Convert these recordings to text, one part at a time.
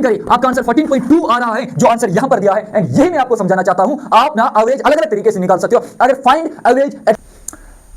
करें आपका आंसर 14.2 आ रहा है, जो आंसर यहां पर दिया है। एंड यही मैं आपको समझाना चाहता हूं, आप ना एवरेज अलग अलग तरीके से निकाल सकते हो। अगर फाइंड एवरेज।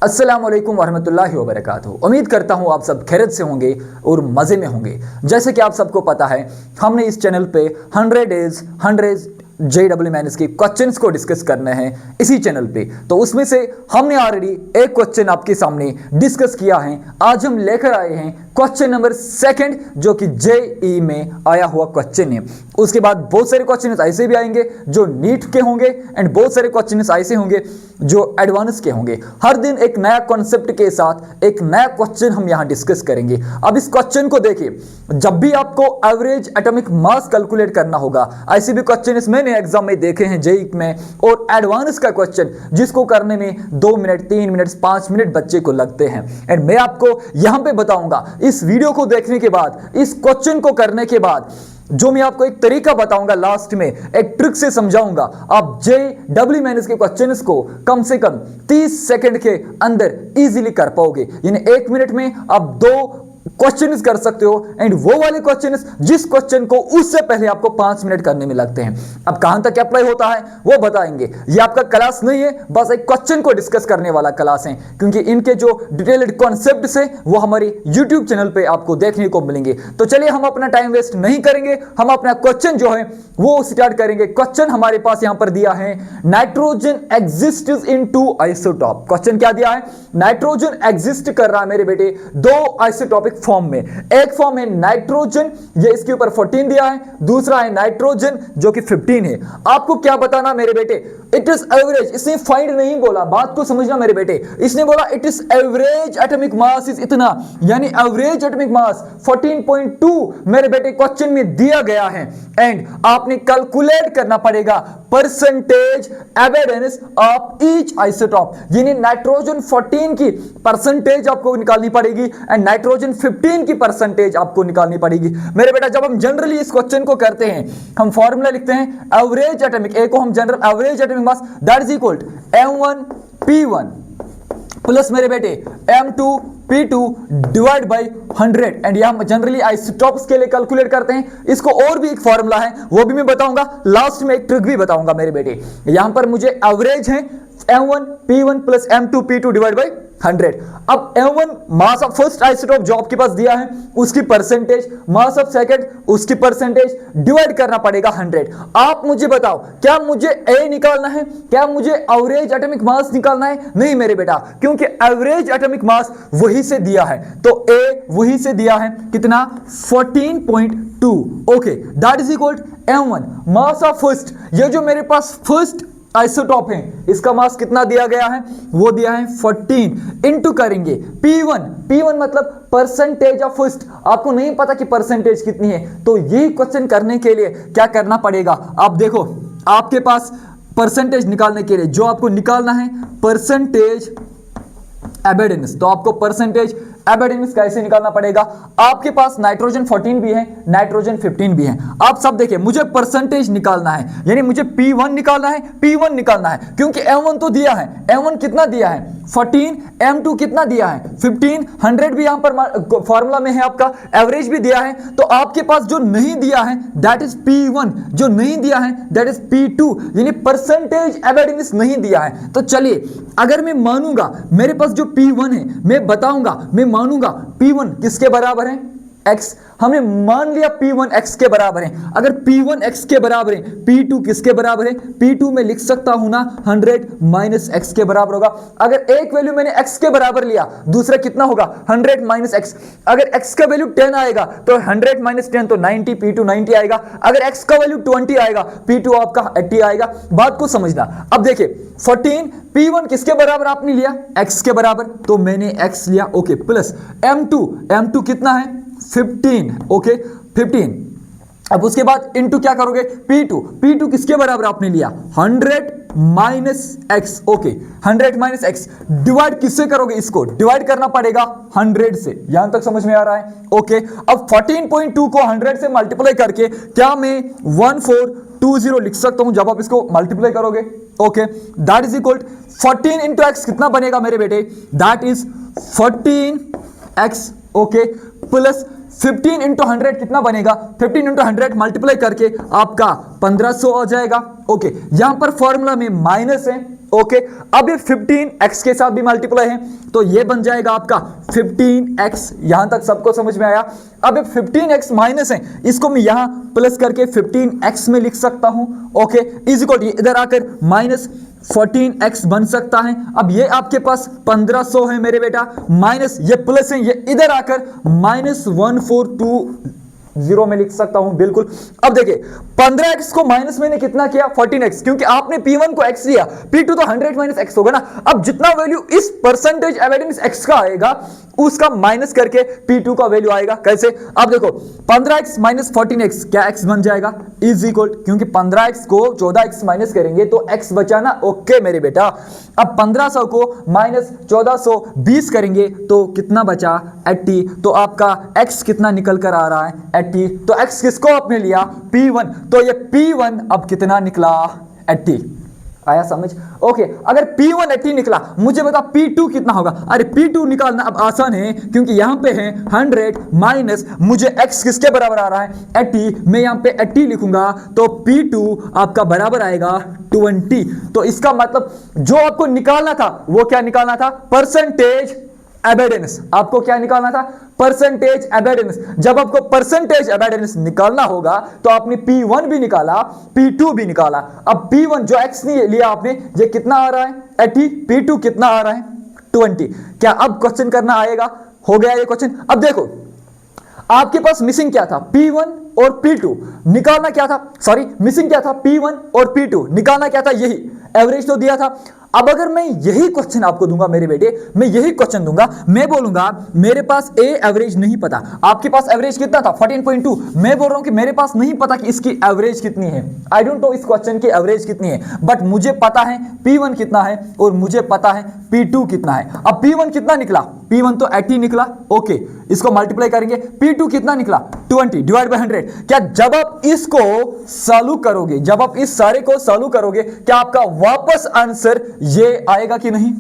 अस्सलाम वालेकुम वरहमतुल्लाहि वबरकातुहू। उम्मीद करता हूँ आप सब खैरियत से होंगे और मज़े में होंगे। जैसे कि आप सबको पता है, हमने इस चैनल पे 100 JEE मेंस के क्वेश्चंस को डिस्कस करने हैं इसी चैनल पे। तो उसमें से हमने ऑलरेडी एक क्वेश्चन आपके सामने डिस्कस किया है। आज हम लेकर आए हैं क्वेश्चन नंबर 2, जो कि JEE में आया हुआ क्वेश्चन है। उसके बाद बहुत सारे क्वेश्चन ऐसे भी आएंगे जो नीट के होंगे, एंड बहुत सारे क्वेश्चन ऐसे होंगे जो एडवांस के होंगे। हर दिन एक नया कॉन्सेप्ट के साथ एक नया क्वेश्चन हम यहाँ डिस्कस करेंगे। अब इस क्वेश्चन को देखिए, जब भी आपको एवरेज एटॉमिक मास कैलकुलेट करना होगा, ऐसे भी क्वेश्चन मैंने एग्जाम में देखे हैं JEE में, और एडवांस का क्वेश्चन जिसको करने में 2 मिनट 3 मिनट 5 मिनट बच्चे को लगते हैं। एंड मैं आपको यहां पे बताऊंगा, इस वीडियो को देखने के बाद, इस क्वेश्चन को करने के बाद, जो मैं आपको एक तरीका बताऊंगा, लास्ट में एक ट्रिक से समझाऊंगा, आप JEE मेंस के क्वेश्चंस को कम से कम 30 सेकंड के अंदर इजीली कर पाओगे। यानी 1 मिनट में आप 2 क्वेश्चन कर सकते हो, एंड वो वाले क्वेश्चन जिस क्वेश्चन को उससे पहले आपको 5 मिनट करने में लगते हैं। अब कहां तक अप्लाई होता है वो बताएंगे। ये आपका क्लास नहीं है, बस एक क्वेश्चन को डिस्कस करने वाला क्लास है, क्योंकि इनके जो डिटेल्ड कॉन्सेप्ट से वो हमारे YouTube चैनल पे आपको देखने को मिलेंगे। तो चलिए हम अपना टाइम वेस्ट नहीं करेंगे, हम अपना क्वेश्चन जो है वो स्टार्ट करेंगे। क्वेश्चन हमारे पास यहां पर दिया है, नाइट्रोजन एग्जिस्ट्स इन 2 आइसोटॉप। क्वेश्चन क्या दिया है? नाइट्रोजन एग्जिस्ट कर रहा है मेरे बेटे 2 आइसोटॉपिक फॉर्म में। एक फॉर्म है नाइट्रोजन, ये इसके ऊपर 14 दिया है, दूसरा है नाइट्रोजन जो कि 15 है। आपको क्या बताना मेरे बेटे? It is average. इसने फाइंड नहीं बोला, बात को समझना मेरे बेटे। इसने बोला it is average atomic mass is इतना, यानी एवरेज एटॉमिक मास 14.2 मेरे बेटे क्वेश्चन में दिया गया है। एंड आपने कैलकुलेट करना पड़ेगा percentage evidence of each isotope, यानी नाइट्रोजन 14 की परसेंटेज आपको निकालनी पड़ेगी, एंड नाइट्रोजन 15 की परसेंटेज आपको निकालनी पड़ेगी मेरे बेटा। जब हम जनरली इस क्वेश्चन को करते हैं, हम फॉर्मूला लिखते हैं एवरेज एटॉमिक, ए को हम general average atomic mass that is equal to M1P1 plus मेरे बेटे M2P2 डिवाइड बाय 100। एंड यहां हम जनरली आइसोटॉप्स के लिए कैलकुलेट करते हैं। इसको और भी एक फॉर्मूला है, वो भी मैं बताऊंगा, लास्ट में एक ट्रिक भी बताऊंगा मेरे बेटे। यहां पर मुझे एवरेज है M1P1 plus M2P2 divide by 100। अब M1 mass of first isotope जो आपके पास दिया है उसकी परसेंटेज, मास ऑफ सेकंड उसकी परसेंटेज, डिवाइड करना पड़ेगा 100। आप मुझे बताओ, क्या मुझे A निकालना है? क्या मुझे एवरेज एटॉमिक मास निकालना है? नहीं मेरे बेटा, क्योंकि एवरेज एटॉमिक मास वही से दिया है, तो A वही से दिया है कितना? 14.2। Okay, that is equal M1 mass of first, ये जो मेरे पास फर्स्ट आइसोटॉप है इसका मास कितना दिया गया है? वो दिया है 14, इंटू करेंगे P1 मतलब परसेंटेज ऑफ फर्स्ट। आपको नहीं पता कि परसेंटेज कितनी है, तो यही क्वेश्चन करने के लिए क्या करना पड़ेगा? आप देखो, आपके पास परसेंटेज निकालने के लिए जो आपको निकालना है परसेंटेज एविडेंस, तो आपको परसेंटेज एविडेंस कैसे निकालना पड़ेगा? आपके पास नाइट्रोजन 14 भी है, नाइट्रोजन 15 भी है। आप सब देखिए, मुझे परसेंटेज निकालना है, यानी मुझे P1 निकालना है, P1 निकालना है, क्योंकि M1 तो दिया है। M1 कितना दिया है? 14। M2 कितना दिया है? 15। 100 भी यहां पर फॉर्मूला में है, आपका एवरेज भी दिया है। तो आपके पास जो नहीं दिया है दैट इज P1, जो नहीं दिया है दैट इज P2, यानी परसेंटेज एविडेंस नहीं दिया है। तो चलिए, अगर मैं मानूंगा मेरे पास जो P1 है, मैं बताऊंगा, मैं मानूंगा P1 किसके बराबर है? X। हमने मान लिया P1 X के बराबर है। अगर P1 X के बराबर है, P2 किसके बराबर है? P2 में लिख सकता हूं ना 100 माइनस X के बराबर होगा। अगर एक वैल्यू मैंने X के बराबर लिया, दूसरा कितना होगा? 100 माइनस X। अगर X का वैल्यू 10 आएगा तो 100 माइनस 10 तो 90, P2 90 आएगा। अगर X का वैल्यू 20 आएगा, P2 आपका 80 आएगा। बात को समझना। अब देखिए 14, P1 किसके बराबर आपने लिया? X के बराबर, तो मैंने X लिया। ओके, प्लस M2 कितना है? 15। ओके, 15। अब उसके बाद इनटू क्या करोगे? P2 किसके बराबर आपने लिया? 100 minus x. Okay, 100 minus x divide किससे करोगे? इसको डिवाइड करना पड़ेगा 100 से। यहां तक समझ में आ रहा है? ओके, अब 14.2 को 100 से मल्टीप्लाई करके क्या मैं 1420 लिख सकता हूं जब आप इसको मल्टीप्लाई करोगे? Okay, that is equal 14 into x कितना बनेगा मेरे बेटे? That is 14x। Okay, plus 15 into 100 कितना बनेगा, 15 इंटू 100 मल्टीप्लाई करके आपका 1500 हो जाएगा। ओके, यहां पर फॉर्मूला में माइनस है। ओके, अब ये 15x के साथ भी मल्टीप्लाई है तो ये बन जाएगा आपका 15x। यहां तक सबको समझ में आया। अब ये 15x माइनस है, इसको मैं यहां प्लस करके 15x में लिख सकता हूं। ओके, इज इक्वल टू इधर आकर माइनस 14x बन सकता है। अब ये आपके पास 1500 है मेरे बेटा, माइनस ये प्लस है, ये इधर आकर माइनस 1420 में लिख सकता हूं। बिल्कुल, अब देखिए 15x को माइनस मैंने कितना किया 14x, क्योंकि आपने P1 को x लिया, P2 तो 100 माइनस x होगा ना। अब जितना वैल्यू इस परसेंटेज एविडेंस x का आएगा उसका माइनस करके P2 का वैल्यू आएगा। कैसे, अब देखो 15x माइनस 14x क्या x बन जाएगा, इज इक्वल, क्योंकि 15x को 14x माइनस करेंगे तो x बचा ना। ओके मेरे बेटा, अब 1500 को माइनस 1420 करेंगे तो कितना बचा 80। तो आपका x कितना निकल कर आ रहा है 80। तो x किसको आपने लिया P1, तो ये P1 अब कितना निकला 80। आया समझ। ओके, अगर P1 80 निकला, मुझे बता P2 कितना होगा। अरे P2 निकालना अब आसान है, क्योंकि यहां पे है 100 माइनस मुझे x किसके बराबर आ रहा है 80, मैं यहां पे 80 लिखूंगा तो P2 आपका बराबर आएगा 20। तो इसका मतलब जो आपको निकालना था वो क्या निकालना था, परसेंटेज एबेडेंस। आपको क्या निकालना था, परसेंटेज एबेडेंस। जब आपको परसेंटेज एबेडेंस निकालना होगा तो आपने P1 भी निकाला, P2 भी निकाला। अब P1 जो x लिया आपने, ये कितना आ रहा है 80, P2 कितना आ रहा है 20। क्या अब क्वेश्चन करना आएगा, हो गया ये क्वेश्चन। अब देखो आपके पास मिसिंग क्या था, P1 और P2 निकालना क्या था, सॉरी मिसिंग क्या था, P1 और P2 निकालना क्या था, यही एवरेज तो दिया था। अब अगर मैं यही क्वेश्चन आपको दूंगा मेरे बेटे, मैं यही क्वेश्चन दूंगा, मैं बोलूंगा मेरे पास ए एवरेज नहीं पता, आपके पास एवरेज कितना था 14.2, मैं बोल रहा हूं कि मेरे पास नहीं पता कि इसकी एवरेज कितनी है, आई डोंट नो इस क्वेश्चन की एवरेज कितनी है, बट मुझे पता है P1 कितना है और मुझे पता है P2 कितना है। अब P1 कितना निकला, P1 तो 80 निकला। ओके, इसको मल्टीप्लाई करेंगे, P2 कितना निकला 20 डिवाइड बाय 100। क्या जब आप इसको सॉल्व करोगे, जब आप इस सारे को सॉल्व करोगे, क्या आपका वापस आंसर ये आएगा कि नहीं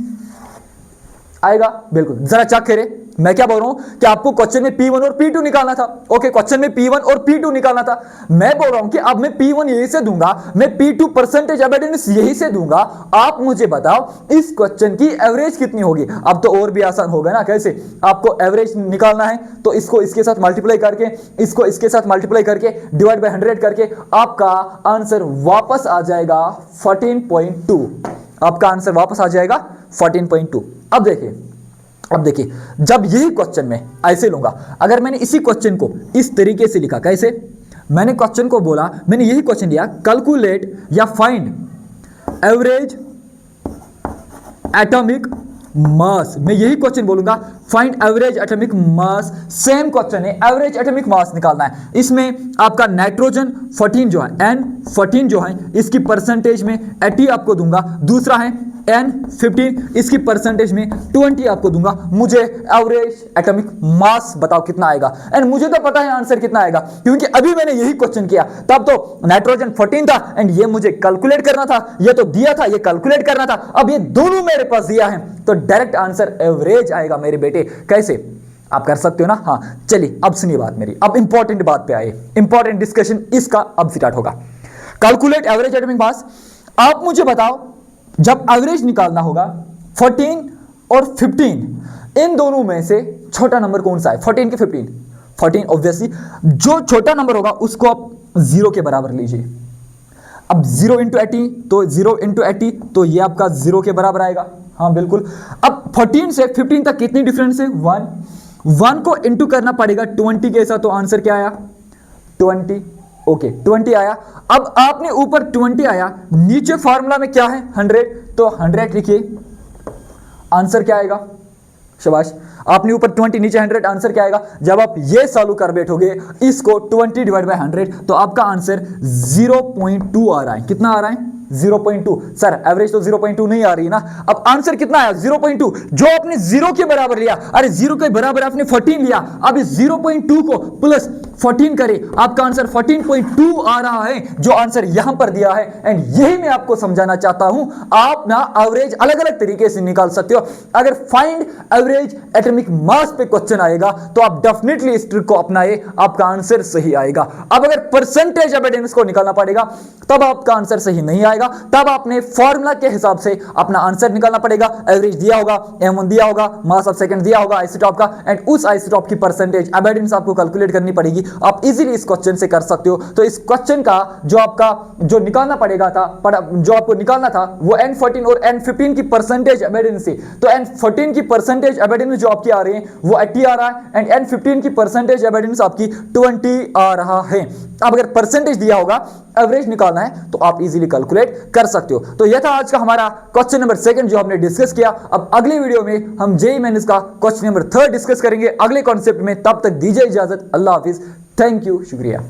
आएगा? बिल्कुल, जरा चेक करें मैं क्या बोल रहा हूं कि आपको क्वेश्चन में P1 और P2 निकालना था। ओके, क्वेश्चन में P1 और P2 निकालना था। मैं बोल रहा हूं कि अब मैं P1 यही से दूंगा, मैं P2 परसेंटेज एविडेंस यही से दूंगा। आप मुझे बताओ इस क्वेश्चन की एवरेज कितनी होगी। अब तो और भी आसान होगा ना, कैसे आपको एवरेज निकालना है तो इसको इसके साथ मल्टीप्लाई करके, इसको इसके साथ मल्टीप्लाई करके, डिवाइड बाय 100 करके आपका आंसर वापस आ जाएगा 14.2। आपका आंसर वापस आ जाएगा 14.2। अब देखिए जब यही क्वेश्चन में ऐसे लूंगा, अगर मैंने इसी क्वेश्चन को इस तरीके से लिखा, कैसे, मैंने क्वेश्चन को बोला, मैंने यही क्वेश्चन लिया, कैलकुलेट या फाइंड एवरेज एटॉमिक मास, मैं यही क्वेश्चन बोलूंगा, फाइंड एवरेज एटॉमिक मास। सेम क्वेश्चन है, एवरेज एटॉमिक मास निकालना है। इसमें आपका नाइट्रोजन 14 जो है, N14 जो है, इसकी परसेंटेज में 80 आपको दूंगा। दूसरा है N15, इसकी परसेंटेज में 20 आपको दूंगा। मुझे एवरेज एटॉमिक मास बताओ कितना आएगा। एंड मुझे तो पता है आंसर कितना आएगा, क्योंकि अभी मैंने यही क्वेश्चन किया, तब तो नाइट्रोजन 14 था एंड ये मुझे कैलकुलेट करना था, ये तो दिया था, ये कैलकुलेट करना था। अब ये दोनों मेरे पास दिया है तो डायरेक्ट आंसर एवरेज आएगा मेरे बेटे। कैसे आप कर सकते हो ना। हाँ चलिए अब सुनिए बात मेरी, अब इंपॉर्टेंट बात पे आए, इंपॉर्टेंट डिस्कशन इसका अब स्टार्ट होगा। कैलकुलेट एवरेज एटॉमिक मास। आप मुझे बताओ जब एवरेज निकालना होगा 14 और 15, इन दोनों में से छोटा नंबर कौन सा है, 14 के 15? 14 ऑब्वियसली, जो छोटा नंबर होगा उसको आप 0 के बराबर लीजिए। अब 0 इंटू 80, तो 0 इंटू 80 तो ये आपका 0 के बराबर आएगा। हाँ बिल्कुल। अब 14 से 15 तक कितनी डिफरेंस है, 1 को इंटू करना पड़ेगा 20 के साथ, तो आंसर क्या आया 20। ओके 20 आया। अब आपने ऊपर 20 आया, नीचे फार्मूला में क्या है 100, तो 100 लिखिए, आंसर क्या आएगा, शाबाश। आपने ऊपर 20 नीचे 100, आंसर क्या आएगा। जब आप ये सॉल्व कर बैठोगे इसको 20 डिवाइड बाय 100 तो आपका आंसर 0.2 आ रहा है। कितना आ रहा है 0.2। सर एवरेज तो 0.2 नहीं आ रही ना, अब आंसर कितना आया 0.2। जो आपने 0 के बराबर लिया, अरे 0 के बराबर आपने 14 लिया, अब इस 0.2 को प्लस 14 करें, आपका आंसर 14.2 आ रहा है, जो आंसर यहां पर दिया है। एंड यही मैं आपको समझाना चाहता हूं, आप ना एवरेज अलग अलग तरीके से निकाल सकते हो। अगर फाइंड एवरेज एटॉमिक मास पे क्वेश्चन आएगा तो आप डेफिनेटली इस ट्रिक को अपनाए, आपका आंसर सही आएगा। अब अगर परसेंटेज एविडेंस को निकालना पड़ेगा तब आपका आंसर सही नहीं आएगा, तब आपने फॉर्मूला के हिसाब से अपना आंसर निकालना पड़ेगा। एवरेज दिया होगा, M1 दिया होगा, मास ऑफ सेकंड दिया होगा आइसोटॉप का, एंड उस आइसोटॉप की परसेंटेज एविडेंस आपको कैलकुलेट करनी पड़ेगी। आप इजीली इस क्वेश्चन से कर सकते हो। तो इस क्वेश्चन का जो निकालना पड़ेगा था, जो आपको निकालना था वो N14 और N15 की परसेंटेज एविडेंस से। तो N14 की परसेंटेज एविडेंस जो आपकी आ रही है वो 80 आ रहा है, एंड N15 की परसेंटेज एविडेंस आपकी 20 आ रहा है। अब अगर परसेंटेज दिया होगा, एवरेज निकालना है, तो आप इजीली कैलकुलेट कर सकते हो। तो यह था आज का हमारा क्वेश्चन नंबर 2 जो हमने डिस्कस किया। अब अगले वीडियो में हम जेईई मेंस का क्वेश्चन नंबर 3 डिस्कस करेंगे अगले कॉन्सेप्ट में। तब तक दीजिए इजाजत, अल्लाह हाफिज, थैंक यू, शुक्रिया।